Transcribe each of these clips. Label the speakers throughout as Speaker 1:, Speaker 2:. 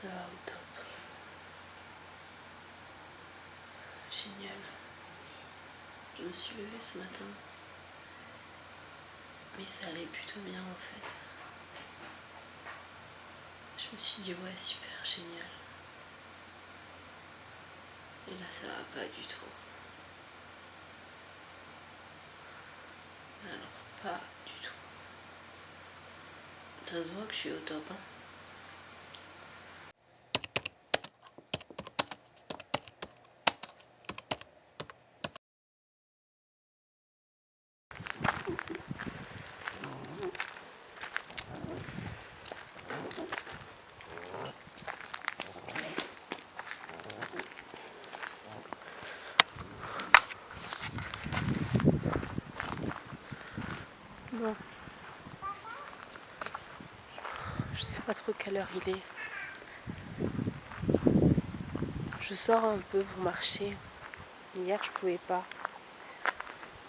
Speaker 1: Ça va au top. Génial. Je me suis levée ce matin. Mais ça allait plutôt bien en fait. Je me suis dit ouais super, génial. Et là ça va pas du tout. Alors pas du tout. Ça se voit que je suis au top hein. Bon. Je sais pas trop quelle heure il est. Je sors un peu pour marcher. Hier je pouvais pas.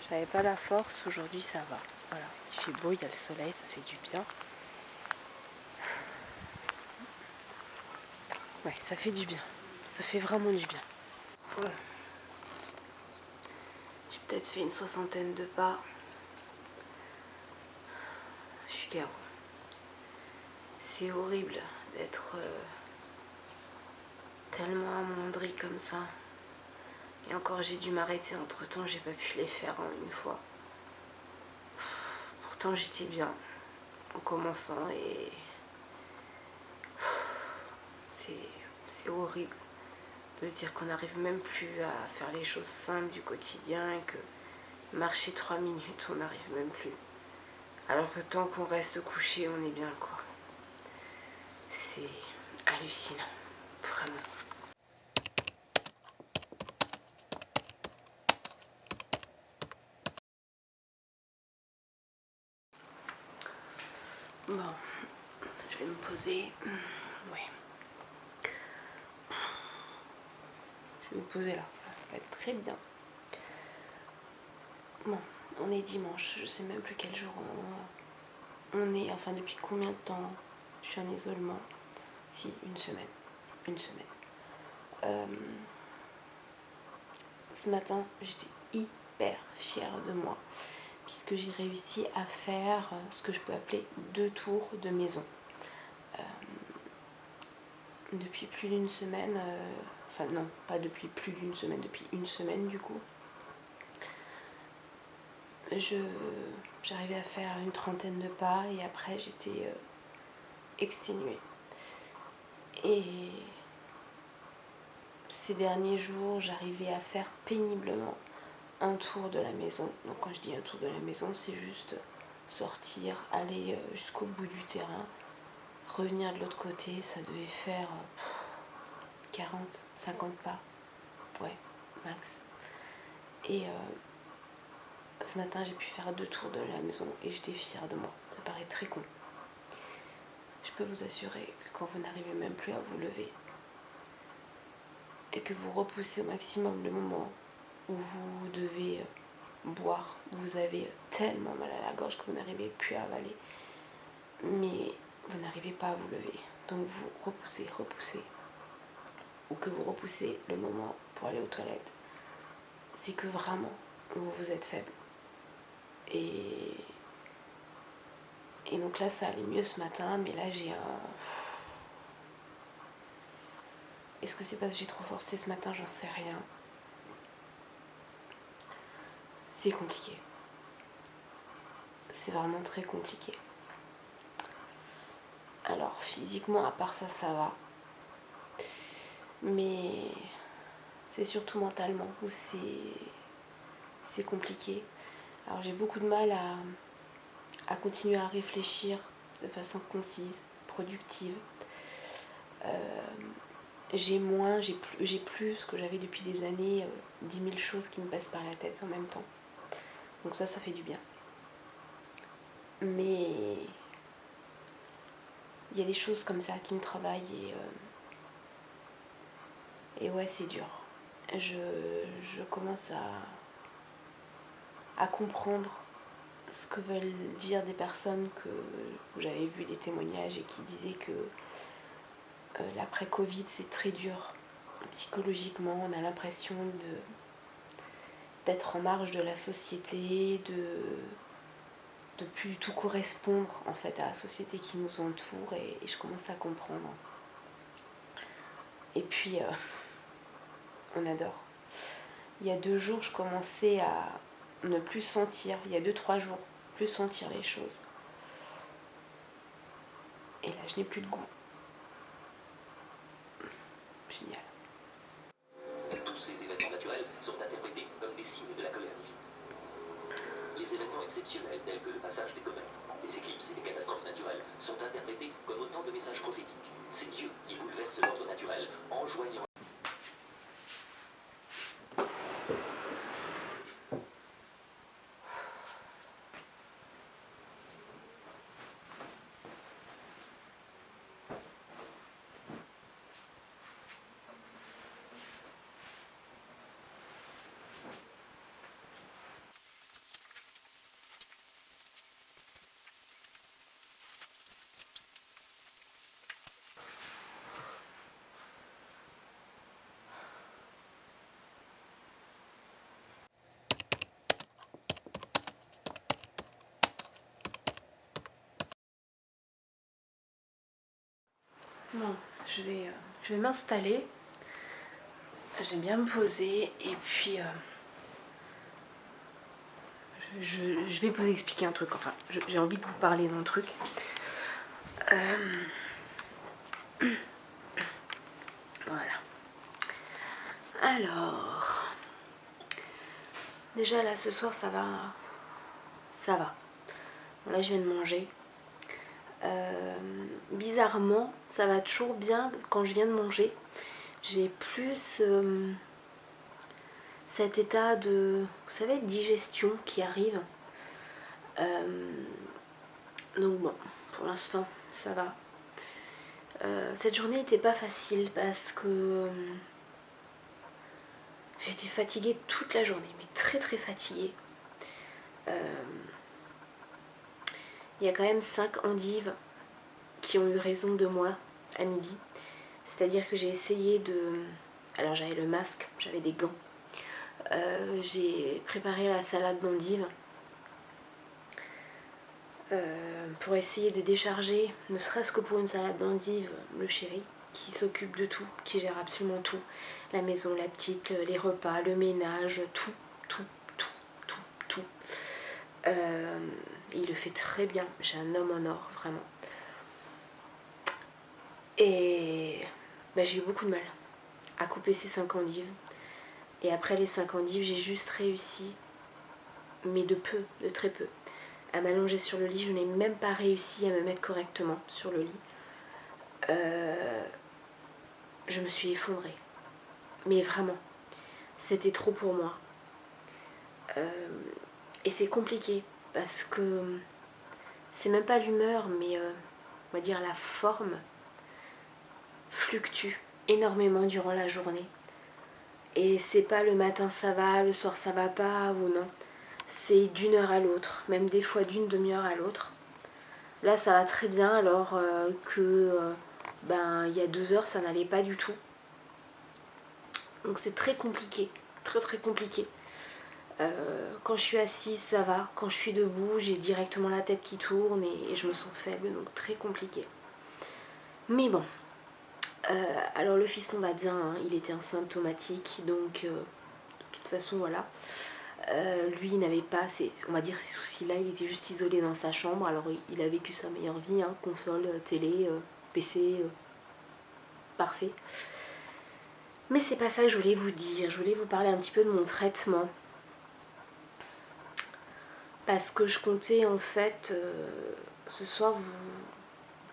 Speaker 1: J'avais pas la force, aujourd'hui ça va. Voilà, il fait beau, il y a le soleil, ça fait du bien. Ouais, ça fait du bien. Ça fait vraiment du bien. Ouais. J'ai peut-être fait une 60aine de pas. Je suis KO. C'est horrible d'être tellement amoindrie comme ça. Et encore j'ai dû m'arrêter entre temps, j'ai pas pu les faire en une fois. Pourtant j'étais bien en commençant et c'est horrible de se dire qu'on n'arrive même plus à faire les choses simples du quotidien et que marcher 3 minutes on n'arrive même plus. Alors que tant qu'on reste couché on est bien quoi. C'est hallucinant, vraiment. Bon, je vais me poser. Ouais. Je vais me poser là, ça va être très bien. Bon, on est dimanche, je sais même plus quel jour on est, enfin depuis combien de temps je suis en isolement. Si, une semaine. Une semaine. Ce matin, j'étais hyper fière de moi, puisque j'ai réussi à faire ce que je peux appeler 2 tours de maison. Depuis plus d'une semaine, enfin non, pas depuis plus d'une semaine, depuis une semaine du coup, j'arrivais à faire une 30aine de pas et après j'étais exténuée. Et ces derniers jours, j'arrivais à faire péniblement un tour de la maison. Donc quand je dis un tour de la maison, c'est juste sortir, aller jusqu'au bout du terrain, revenir de l'autre côté. Ça devait faire 40, 50 pas. Ouais, max. Et ce matin, j'ai pu faire 2 tours de la maison et j'étais fière de moi. Ça paraît très con. Je peux vous assurer que quand vous n'arrivez même plus à vous lever et que vous repoussez au maximum le moment où vous devez boire, vous avez tellement mal à la gorge que vous n'arrivez plus à avaler, mais vous n'arrivez pas à vous lever. Donc vous repoussez, ou que vous repoussez le moment pour aller aux toilettes. C'est que vraiment, vous êtes faible. Et donc là, ça allait mieux ce matin, mais là, j'ai un... Est-ce que c'est parce que j'ai trop forcé ce matin? J'en sais rien. C'est compliqué. C'est vraiment très compliqué. Alors, physiquement, à part ça, ça va. Mais c'est surtout mentalement où c'est compliqué. Alors, j'ai beaucoup de mal à continuer à réfléchir de façon concise, productive. J'ai plus ce que j'avais depuis des années, 10 000 choses qui me passent par la tête en même temps. Donc ça fait du bien. Mais il y a des choses comme ça qui me travaillent et ouais, c'est dur. Je commence à comprendre ce que veulent dire des personnes où j'avais vu des témoignages et qui disaient que L'après-Covid, c'est très dur. Psychologiquement, on a l'impression d'être en marge de la société, de plus du tout correspondre en fait à la société qui nous entoure et je commence à comprendre. Et puis, on adore. Il y a 2 jours, je commençais à ne plus sentir, il y a 2-3 jours, plus sentir les choses. Et là, je n'ai plus de goût. Génial.
Speaker 2: Tous ces événements naturels sont interprétés comme des signes de la colère divine. Les événements exceptionnels tels que le passage des comètes, les éclipses et les catastrophes naturelles sont interprétés comme autant de messages prophétiques. C'est Dieu qui bouleverse l'ordre naturel, enjoignant.
Speaker 1: Bon, je vais m'installer. Je vais bien me poser et puis je vais vous expliquer un truc. Enfin, j'ai envie de vous parler d'un truc. Voilà. Alors, déjà là ce soir ça va. Ça va. Bon, là je viens de manger. Bizarrement, ça va toujours bien quand je viens de manger. J'ai plus cet état de, vous savez, de digestion qui arrive. Donc bon, pour l'instant, ça va. Cette journée n'était pas facile parce que j'étais fatiguée toute la journée, mais très très fatiguée. Il y a quand même 5 endives qui ont eu raison de moi à midi. C'est-à-dire que j'ai essayé de... Alors j'avais le masque, j'avais des gants. J'ai préparé la salade d'endives pour essayer de décharger, ne serait-ce que pour une salade d'endives, le chéri qui s'occupe de tout, qui gère absolument tout. La maison, la petite, les repas, le ménage, tout. Il le fait très bien, j'ai un homme en or, vraiment. Et bah, j'ai eu beaucoup de mal à couper ces 5 endives. Et après les 5 endives, j'ai juste réussi, mais de peu, de très peu, à m'allonger sur le lit. Je n'ai même pas réussi à me mettre correctement sur le lit. Je me suis effondrée. Mais vraiment, c'était trop pour moi. Et c'est compliqué parce que c'est même pas l'humeur, mais on va dire la forme fluctue énormément durant la journée. Et c'est pas le matin ça va, le soir ça va pas ou non. C'est d'une heure à l'autre, même des fois d'une demi-heure à l'autre. Là ça va très bien alors que il y a 2 heures ça n'allait pas du tout. Donc c'est très compliqué, très très compliqué. Quand je suis assise ça va, quand je suis debout j'ai directement la tête qui tourne et je me sens faible, donc très compliqué. Mais bon, alors le fiston va bien, hein, il était asymptomatique, donc de toute façon voilà. Lui il n'avait pas on va dire ces soucis là, il était juste isolé dans sa chambre, alors il a vécu sa meilleure vie, hein, console, télé, PC, parfait. Mais c'est pas ça que je voulais vous dire, je voulais vous parler un petit peu de mon traitement. Parce que je comptais en fait ce soir vous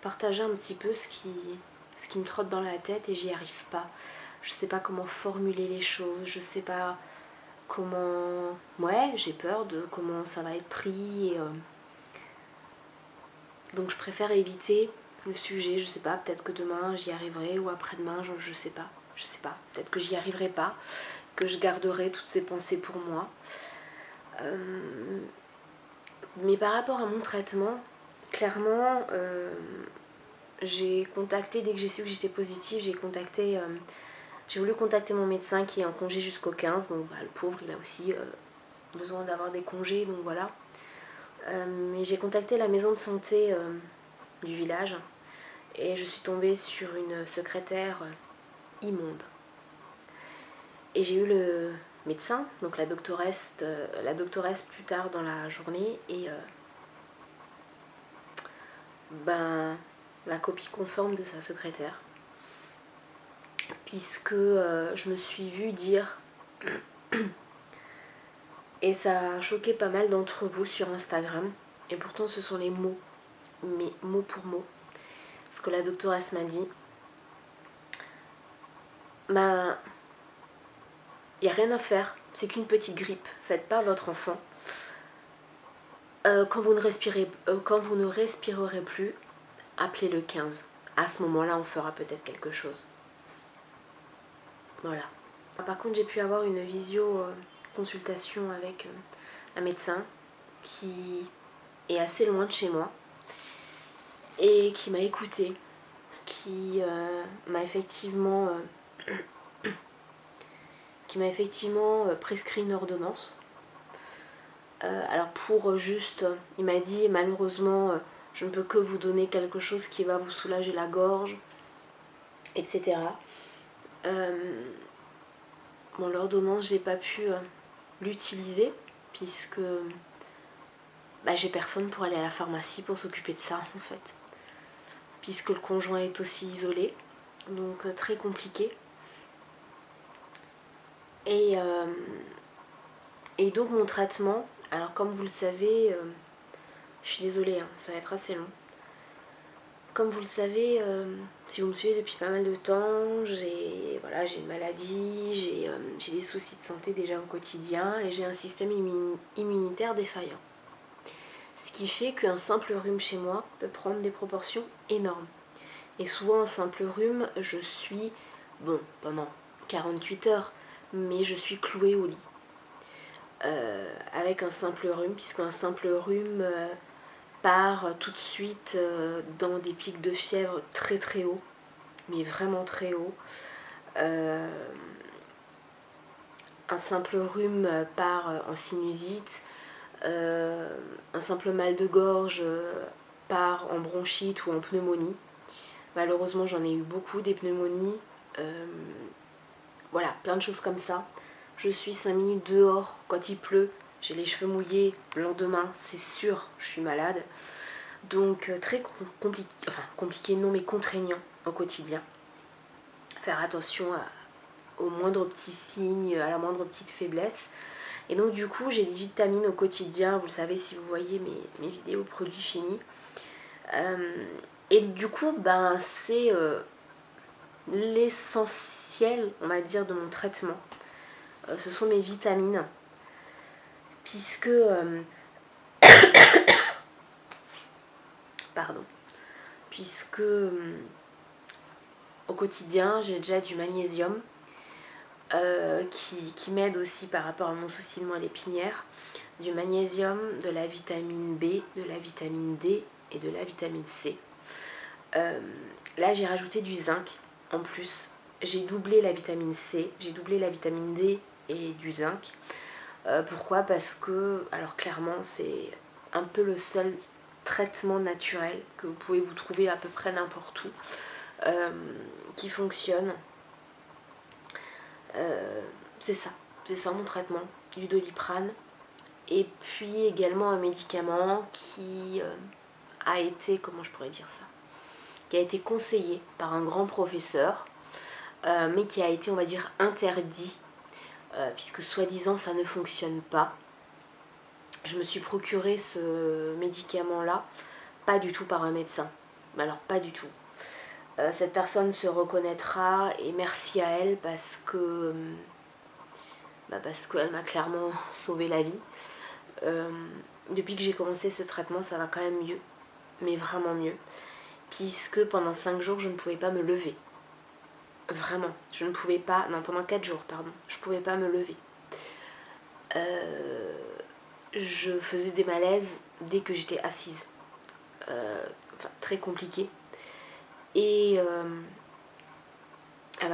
Speaker 1: partager un petit peu ce qui me trotte dans la tête et j'y arrive pas. Je sais pas comment formuler les choses, je sais pas comment... Ouais, j'ai peur de comment ça va être pris. Donc je préfère éviter le sujet, je sais pas, peut-être que demain j'y arriverai ou après-demain, je sais pas. Je sais pas, peut-être que j'y arriverai pas, que je garderai toutes ces pensées pour moi. Mais par rapport à mon traitement, clairement, j'ai contacté, dès que j'ai su que j'étais positive, j'ai voulu contacter mon médecin qui est en congé jusqu'au 15, donc le pauvre il a aussi besoin d'avoir des congés, donc voilà. Mais j'ai contacté la maison de santé du village et je suis tombée sur une secrétaire immonde. Et j'ai eu le médecin, donc la doctoresse plus tard dans la journée, et la copie conforme de sa secrétaire. Puisque je me suis vue dire, et ça a choqué pas mal d'entre vous sur Instagram, et pourtant ce sont les mots, mais mot pour mot, ce que la doctoresse m'a dit. Il n'y a rien à faire, c'est qu'une petite grippe, faites pas votre enfant. Quand vous ne respirerez plus, appelez le 15. À ce moment-là, on fera peut-être quelque chose. Voilà. Par contre, j'ai pu avoir une visio consultation avec un médecin qui est assez loin de chez moi et qui m'a écoutée, qui m'a effectivement prescrit une ordonnance. Alors il m'a dit malheureusement je ne peux que vous donner quelque chose qui va vous soulager la gorge, etc. L'ordonnance j'ai pas pu l'utiliser puisque j'ai personne pour aller à la pharmacie pour s'occuper de ça en fait. Puisque le conjoint est aussi isolé, donc très compliqué. Et donc mon traitement, alors comme vous le savez, je suis désolée, ça va être assez long. Comme vous le savez, si vous me suivez depuis pas mal de temps, j'ai une maladie, j'ai des soucis de santé déjà au quotidien et j'ai un système immunitaire défaillant. Ce qui fait qu'un simple rhume chez moi peut prendre des proportions énormes. Et souvent un simple rhume, je suis, pendant 48 heures, mais je suis clouée au lit. Avec un simple rhume, puisqu'un simple rhume part tout de suite dans des pics de fièvre très très hauts, mais vraiment très hauts. Un simple rhume part en sinusite, un simple mal de gorge part en bronchite ou en pneumonie. Malheureusement j'en ai eu beaucoup des pneumonies, voilà, plein de choses comme ça. Je suis 5 minutes dehors quand il pleut, j'ai les cheveux mouillés, le lendemain c'est sûr je suis malade. Donc très compliqué non mais contraignant au quotidien. Faire attention aux moindres petits signes, à la moindre petite faiblesse. Et donc du coup j'ai des vitamines au quotidien, vous le savez si vous voyez mes vidéos produits finis. Et du coup c'est l'essentiel on va dire de mon traitement. Ce sont mes vitamines. Puisque au quotidien j'ai déjà du magnésium qui m'aide aussi par rapport à mon souci de moelle épinière, du magnésium, de la vitamine B, de la vitamine D et de la vitamine C. Là j'ai rajouté du zinc en plus, j'ai doublé la vitamine C, j'ai doublé la vitamine D et du zinc. Pourquoi ? Parce que, alors clairement c'est un peu le seul traitement naturel que vous pouvez vous trouver à peu près n'importe où qui fonctionne. C'est ça mon traitement, du Doliprane. Et puis également un médicament qui a été, qui a été conseillé par un grand professeur, mais qui a été on va dire interdit, puisque soi-disant ça ne fonctionne pas. Je me suis procuré ce médicament là, pas du tout par un médecin, mais alors pas du tout. Cette personne se reconnaîtra et merci à elle parce qu'elle m'a clairement sauvé la vie. Depuis que j'ai commencé ce traitement ça va quand même mieux, mais vraiment mieux, puisque pendant 5 jours je ne pouvais pas me lever. Vraiment, je ne pouvais pas, non pendant 4 jours pardon, je ne pouvais pas me lever. Je faisais des malaises dès que j'étais assise. Très compliqué. Et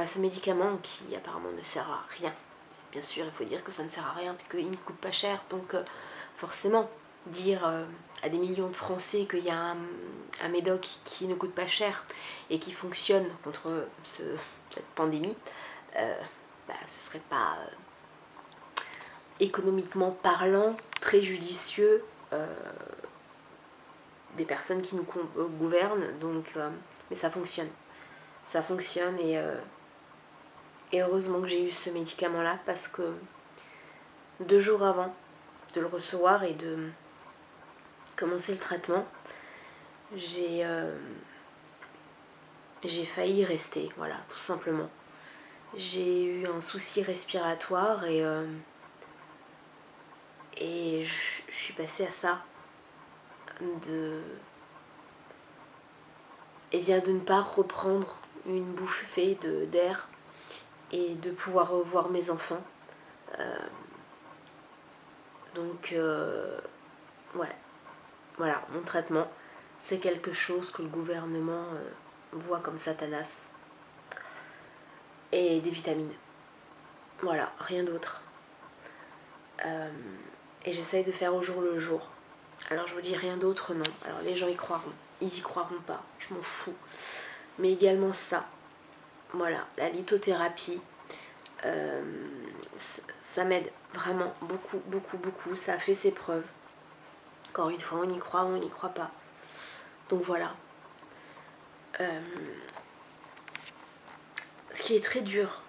Speaker 1: ce médicament qui apparemment ne sert à rien. Bien sûr, il faut dire que ça ne sert à rien puisqu'il ne coûte pas cher. Donc forcément, dire à des millions de Français qu'il y a un médoc qui ne coûte pas cher et qui fonctionne contre cette pandémie, ce serait pas économiquement parlant très judicieux des personnes qui nous gouvernent. Donc, mais ça fonctionne. Ça fonctionne et heureusement que j'ai eu ce médicament là parce que 2 jours avant de le recevoir et de commencer le traitement, j'ai failli y rester, voilà, tout simplement. J'ai eu un souci respiratoire et je suis passée à ça, de ne pas reprendre une bouffée d'air et de pouvoir revoir mes enfants. Ouais, voilà, mon traitement, c'est quelque chose que le gouvernement voit comme Satanas. Et des vitamines. Voilà, rien d'autre. Et j'essaye de faire au jour le jour. Alors je vous dis rien d'autre, non. Alors les gens y croiront, ils y croiront pas, je m'en fous. Mais également ça, voilà, la lithothérapie, ça m'aide vraiment beaucoup, beaucoup, beaucoup. Ça a fait ses preuves. Encore une fois, on y croit ou on n'y croit pas. Donc voilà. Ce qui est très dur,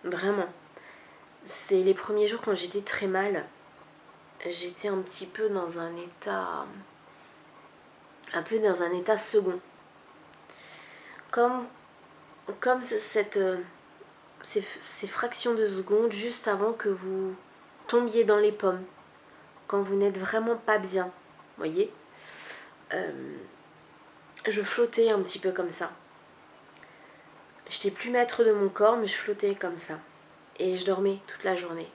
Speaker 1: vraiment, c'est les premiers jours quand j'étais très mal. J'étais un petit peu dans un état second, comme ces fractions de secondes juste avant que vous tombiez dans les pommes, quand vous n'êtes vraiment pas bien, voyez. Je flottais un petit peu comme ça. J'étais plus maître de mon corps, mais je flottais comme ça et je dormais toute la journée.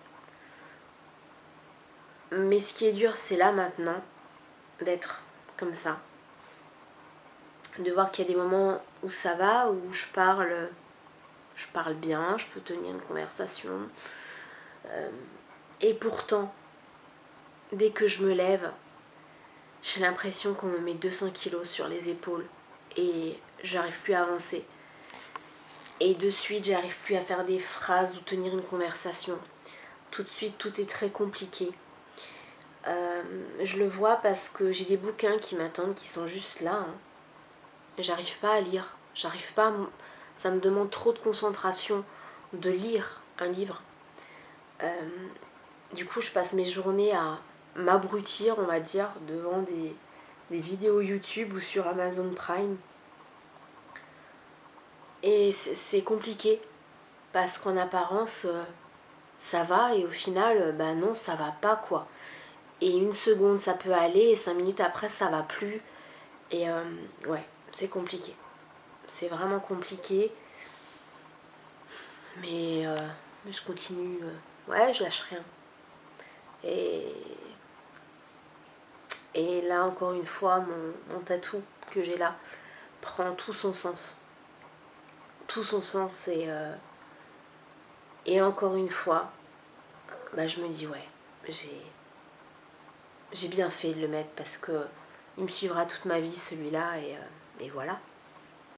Speaker 1: Mais ce qui est dur, c'est là maintenant d'être comme ça, de voir qu'il y a des moments où ça va, où je parle bien, je peux tenir une conversation. Et pourtant, dès que je me lève, j'ai l'impression qu'on me met 200 kilos sur les épaules et j'arrive plus à avancer. Et de suite, j'arrive plus à faire des phrases ou tenir une conversation. Tout de suite, tout est très compliqué. Je le vois parce que j'ai des bouquins qui m'attendent, qui sont juste là. Hein. J'arrive pas à lire. Ça me demande trop de concentration de lire un livre. Du coup, je passe mes journées à m'abrutir, on va dire, devant des vidéos YouTube ou sur Amazon Prime. Et c'est compliqué parce qu'en apparence, ça va et au final, non, ça va pas quoi. Et 1 seconde, ça peut aller et 5 minutes après, ça va plus. Et ouais, c'est compliqué. C'est vraiment compliqué. Mais je continue. Ouais, je lâche rien. Et là, encore une fois, mon tatou que j'ai là prend tout son sens. Tout son sens. Et encore une fois, je me dis, ouais, j'ai bien fait de le mettre parce que il me suivra toute ma vie celui-là et voilà.